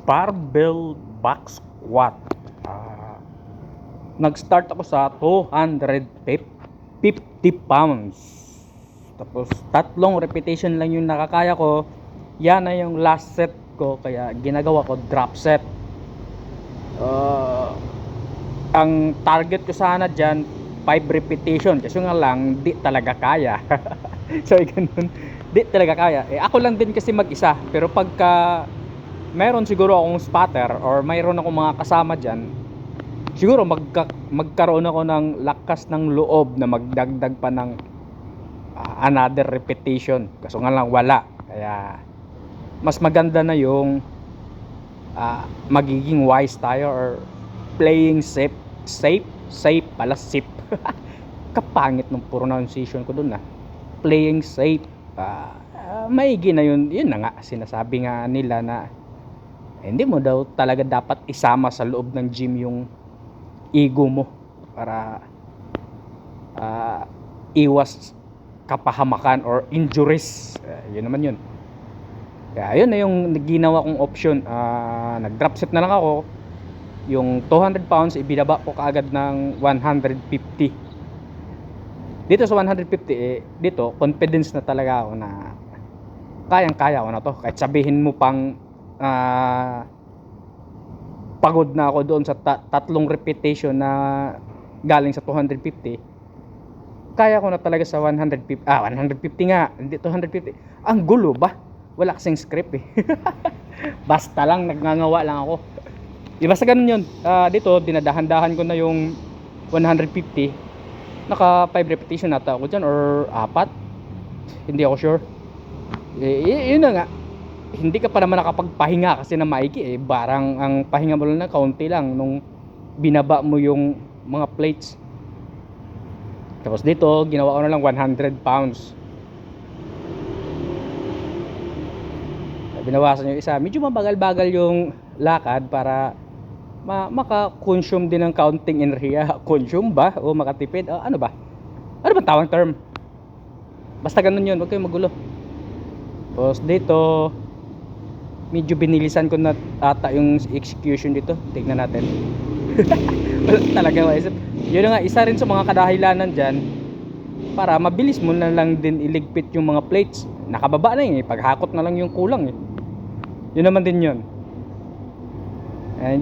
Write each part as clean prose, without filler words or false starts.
Barbell back squat. Ah, Nag-start ako sa 250 pounds. Tapos tatlong repetition lang yung nakakaya ko. Yan na yung last set ko, kaya ginagawa ko drop set. Ang target ko sana dyan 5 repetition, kasi nga lang di talaga kaya. So ganun, di talaga kaya. Ako lang din kasi mag-isa, pero pagka meron siguro akong spotter or mayroon akong mga kasama dyan, siguro magkaroon ako ng lakas ng loob na magdagdag pa ng another repetition. Kaso nga lang wala, kaya mas maganda na yung magiging wise tayo, or playing safe pala, safe. Kapangit ng pronunciation ko dun playing safe. Maigi na yun na nga, sinasabi nga nila na hindi mo daw talaga dapat isama sa loob ng gym yung ego mo para iwas kapahamakan or injuries. Yun naman yun. Kaya yun na yung ginawa kong option. Nag drop set na lang ako. Yung 200 pounds ibinaba ko kaagad ng 150. Dito sa 150 dito confidence na talaga ako na kayang kaya ko na to. Kahit sabihin mo pang pagod na ako doon sa tatlong repetition na galing sa 250, kaya ko na talaga sa 150. 150 nga, hindi 250. Ang gulo ba? Wala kasing script basta lang nagngangawa lang ako. Basta ganun yun. Dito dinadahan-dahan ko na yung 150. Naka 5 repetition nata ako dyan, or 4, hindi ako sure. Yun na nga, hindi ka pa naman nakapagpahinga kasi na maigi barang ang pahinga mo lang na kaunti lang nung binaba mo yung mga plates. Tapos dito ginawa ko na lang 100 pounds. Binawasan yung isa, medyo mabagal-bagal yung lakad para maka-consume din ng counting enerhiya. Consume ba? O makatipid? Ano ba? Ano ba tawang term? Basta ganun yun, huwag kayong magulo. Tapos dito medyo binilisan ko na ata yung execution dito. Tignan natin. Wala talaga maisip. Yun nga, isa rin sa mga kadahilanan dyan para mabilis mo na lang din iligpit yung mga plates. Nakababa na yun paghakot na lang yung kulang yun naman din yun.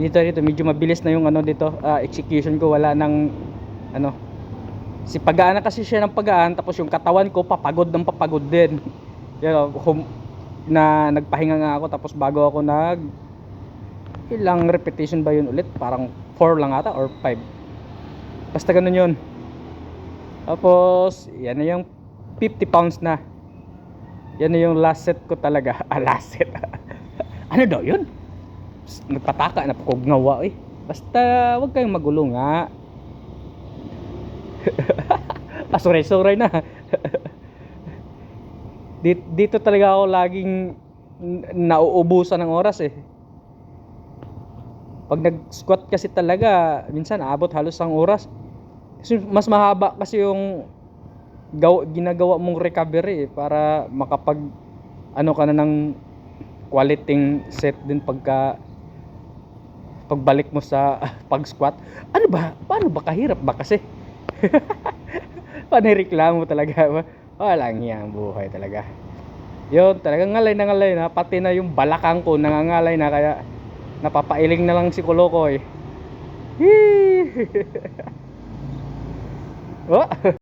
Dito medyo mabilis na yung dito execution ko. Wala nang si pagaan na kasi siya ng pagaan, tapos yung katawan ko papagod ng papagod din. Na nagpahinga nga ako, tapos bago ako ilang repetition ba yun ulit, parang 4 lang ata or 5, basta ganun yun. Tapos yan na yung 50 pounds na. Yan na yung last set ko talaga. Last set. Ano daw yun? Nagpataka na pagkugnawa basta wag kayong magulo nga. Pasuray-suray na. Dito talaga ako laging nauubusan ng oras Pag nag-squat kasi talaga minsan aabot halos ang oras. Kasi mas mahaba kasi yung ginagawa mong recovery para makapag ka na ng quality set din pagbalik mo sa pag-squat. Paano ba kahirap ba kasi? Panireklamo talaga. Walang hiyang buhay talaga. Yun, talagang ngalay na, pati na yung balakang ko nangangalay na, kaya napapailing na lang si Kolokoy. Oh.